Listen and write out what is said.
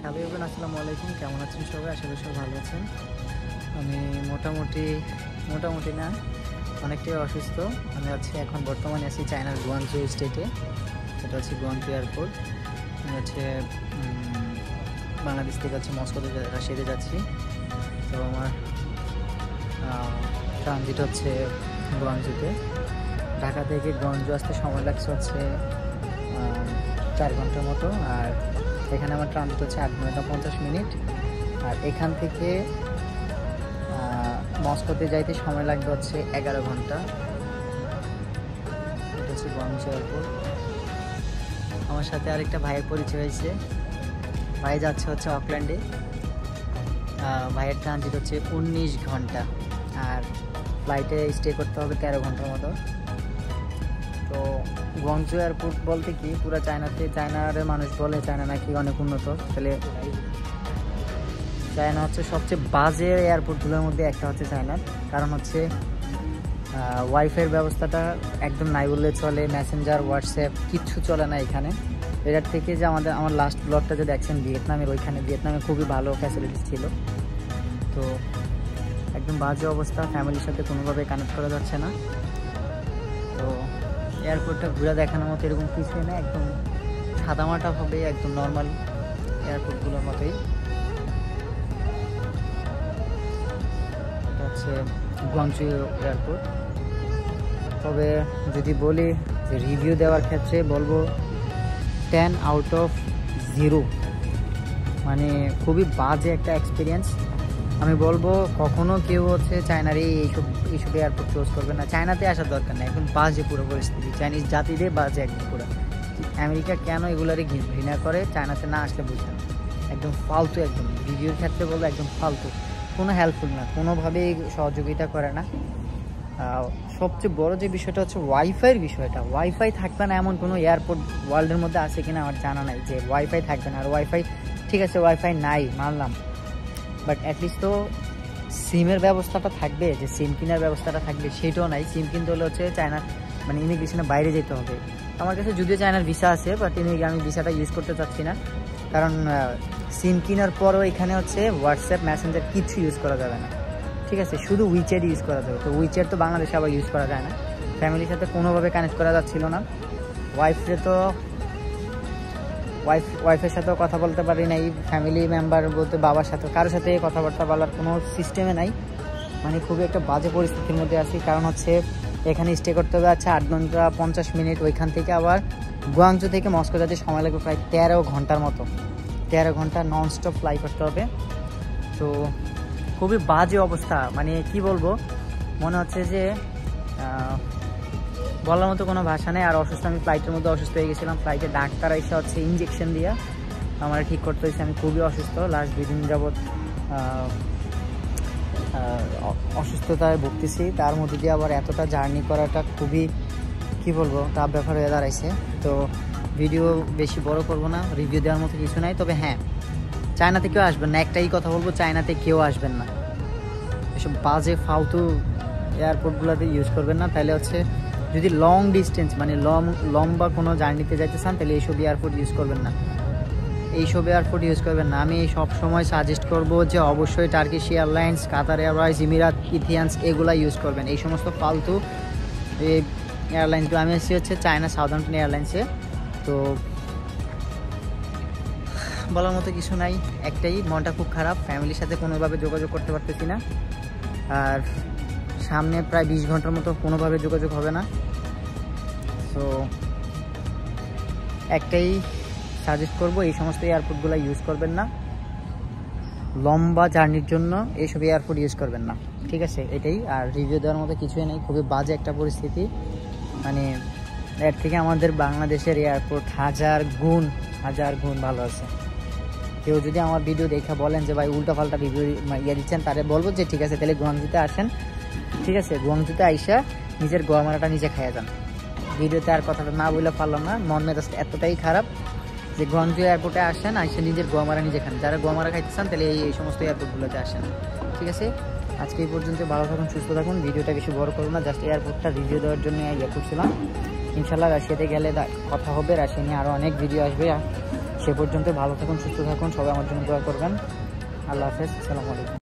Hello everyone, আসসালামু আলাইকুম। কেমন আছেন সবাই? আশা করি সবাই ভালো আছেন। আমি মোটামুটি না, অনেকটাই অসুস্থ। আমি এখন বর্তমানে আছি চায়নার গুয়াংজু স্টেটে। এটা হচ্ছে গুয়াংজু এয়ারপোর্ট। আমি বাংলাদেশ থেকে মস্কোতে রাশিয়াতে যাচ্ছি। তো আমার ট্রানজিট হচ্ছে গুয়াংজুতে। ঢাকা থেকে গুয়াংজু আসতে সময় লাগছে 4 ঘন্টার মতো। আর এখানে আমার ট্রানজিট হচ্ছে 8 ঘন্টা 50 মিনিট। আর এখান থেকে মস্কোতে যাইতে সময় লাগবে 11 ঘন্টা। এটা হচ্ছে গুয়াংজু এয়ারপোর্ট। আমার সাথে আরেকটা ভাইয়ের পরিচয় হয়েছে। ভাই যাচ্ছে অকল্যান্ডে। ভাইয়ের ট্রানজিট হচ্ছে 19 ঘন্টা। আর ফ্লাইটে স্টে করতে হবে 13 ঘন্টার মতো। তো গুয়াংজু এয়ারপোর্ট বলতে কি, পুরো চায়নার মানুষ বলে চায়না নাকি অনেক উন্নত। তাহলে চায়না হচ্ছে সবচেয়ে বাজে এয়ারপোর্টগুলোর মধ্যে একটা হচ্ছে চায়নার। কারণ হচ্ছে ওয়াইফাইয়ের ব্যবস্থাটা একদম নাই বললে চলে। মেসেঞ্জার, হোয়াটসঅ্যাপ কিচ্ছু চলে না এখানে। এটার থেকে যে আমার লাস্ট ব্লগটা যে দেখছেন ভিয়েতনামের, ভিয়েতনামে খুবই ভালো ফ্যাসিলিটিস ছিল। তো একদম বাজে অবস্থা, ফ্যামিলির সাথে কোনোভাবে কানেক্ট করা যাচ্ছে না। তো এয়ারপোর্টটা ঘুরে দেখানোর মতো এরকম কিছুই না, একদম সাদামাটা হবে, একদম নর্মাল এয়ারপোর্টগুলোর মতোই। এটা হচ্ছে গুয়াংজু এয়ারপোর্ট। তবে যদি বলি যে রিভিউ দেওয়ার ক্ষেত্রে বলবো 10 আউট অফ 0। মানে খুবই বাজে একটা এক্সপিরিয়েন্স। আমি বলবো কখনো কেউ চায়নার এইসব এয়ারপোর্ট চুজ করবে না। চায়নাতে আসার দরকার নেই, একদম বাজে পুরো পরিস্থিতি। চাইনিজ জাতিদের বাজে একদম পুরো। আমেরিকা কেন এগুলারে ঘৃণা করে, চায়নাতে না আসলে বুঝবে না। একদম ফালতু, একদম রিভিউর ক্ষেত্রে বলবো একদম ফালতু, কোনো হেল্পফুল না, কোনোভাবেই সহযোগিতা করে না। সবচেয়ে বড় যে বিষয়টা হচ্ছে ওয়াইফাইয়ের বিষয়টা। ওয়াইফাই থাকবে না এমন কোনো এয়ারপোর্ট ওয়ার্ল্ডের মধ্যে আছে কিনা আমার জানা নাই যে ওয়াইফাই থাকবে না। আর ওয়াইফাই ঠিক আছে, ওয়াইফাই নাই মানলাম, বাট অ্যাটলিস্ট তো সিমের ব্যবস্থাটা থাকবে, যে সিম কেনার ব্যবস্থাটা থাকবে, সেটাও নাই। সিম কিনতে হলে চায়না ইমিগ্রেশনের বাইরে যেতে হবে। আমার কাছে যদিও চায়নার ভিসা আছে, বাট আমি ভিসাটা ইউজ করতে চাচ্ছি না। কারণ সিম কেনার পরও এখানে হোয়াটসঅ্যাপ, মেসেঞ্জার কিচ্ছু ইউজ করা যাবে না। ঠিক আছে, শুধু উইচ্যাট ইউজ করা যাবে। তো উইচ্যাট তো বাংলাদেশে আবার ইউজ করা যায় না। ফ্যামিলির সাথে কোনোভাবে কানেক্ট করা যাচ্ছিল না। ওয়াইফের সাথেও কথা বলতে পারি নাই। ফ্যামিলি মেম্বার বলতে বাবার সাথে, কারোর সাথে কথাবার্তা বলার কোনো সিস্টেমে নাই। মানে খুবই একটা বাজে পরিস্থিতির মধ্যে আছি। কারণ এখানে স্টে করতে হবে 8 ঘন্টা 50 মিনিট। ওইখান থেকে আবার গুয়াংজু থেকে মস্কো যেতে সময় লাগবে প্রায় 13 ঘন্টার মতো। 13 ঘন্টা ননস্টপ ফ্লাই করতে হবে। তো খুবই বাজে অবস্থা। মানে কি বলবো, মনে হচ্ছে যে বলার মতো কোনো ভাষা নেই। আর অসুস্থ, আমি ফ্লাইটের মধ্যে অসুস্থ হয়ে গেছিলাম। ফ্লাইটে ডাক্তার এসে ইঞ্জেকশন দিয়ে আমার ঠিক করতে হয়েছে। আমি খুবই অসুস্থ, লাস্ট 2 দিন যাবৎ অসুস্থতায় ভুগতেছি। তার মধ্যে দিয়ে আবার এতটা জার্নি করাটা খুবই কি বলবো টাফ ব্যাপার হয়ে দাঁড়াইছে। তো ভিডিও বেশি বড় করবো না, রিভিউ দেওয়ার মতো কিছু নাই। তবে হ্যাঁ, চায়নাতে কেউ আসবেন না, একটাই কথা বলবো, চায়নাতে কেউ আসবেন না। এসব বাজে ফালতু এয়ারপোর্টগুলোতে ইউজ করবেন না। তাহলে যদি লং ডিস্টেন্স মানে লম্বা কোনো জার্নিতে যাইতে চান, তাহলে এইসব এয়ারপোর্ট ইউজ করবেন না। আমি সব সময় সাজেস্ট করব যে অবশ্যই টার্কিশ এয়ারলাইন্স, কাতার এয়ারওয়েজ, ইমিরাত, ইথিয়ানস এগুলা ইউজ করবেন। এই সমস্ত ফালতু এই এয়ারলাইন্সগুলো। আমি এসেছি চায়না সাউদার্ন এয়ারলাইন্সে। তো বলার মতো কিছু নাই, একটাই, মনটা খুব খারাপ। ফ্যামিলির সাথে কোনোভাবে যোগাযোগ করতে পারতেছি না। আর সামনে প্রায় 20 ঘন্টার মতো কোনোভাবে যোগাযোগ হবে না। তো একটাই সাজেস্ট করব, এই সমস্ত এয়ারপোর্টগুলো ইউজ করবেন না। লম্বা জার্নির জন্য এইসব এয়ারপোর্ট ইউজ করবেন না, ঠিক আছে? এটাই। আর রিভিউ দেওয়ার মতো কিছুই নেই, খুবই বাজে একটা পরিস্থিতি। মানে এর থেকে আমাদের বাংলাদেশের এয়ারপোর্ট হাজার গুণ ভালো আছে। কেউ যদি আমার ভিডিও দেখে বলেন যে ভাই উল্টাপাল্টা রিভিউ দিচ্ছেন, তাহলে বলবো যে ঠিক আছে, তাহলে গুয়াংজুতে আসেন। ঠিক আছে, গুয়াংজুতে আইসা নিজের গোয়ামারাটা নিজে খাইয়া যান। ভিডিওতে আর কথাটা না বলে পারলাম না, মন মেজাজ এতটাই খারাপ যে গুয়াংজু এয়ারপোর্টে আসেন, আইসা নিজের গোয়ামারা নিজে খান। যারা গোয়ামারা খাইতে চান তাহলে এই সমস্ত এয়ারপোর্টগুলোতে আসেন। ঠিক আছে, আজকে এই পর্যন্ত। ভালো থাকুন, সুস্থ থাকুন। ভিডিওটা বেশি বড় করবো না, জাস্ট এয়ারপোর্টটা রিভিউ দেওয়ার জন্য করছিলাম। ইনশাল্লাহ রাশিয়াতে গেলে কথা হবে, রাশিয়া নিয়ে আরও অনেক ভিডিও আসবে। সে পর্যন্ত ভালো থাকুন, সুস্থ থাকুন, সবাই আমার জন্য দোয়া করবেন। আল্লাহ হাফেজ, আসসালামু আলাইকুম।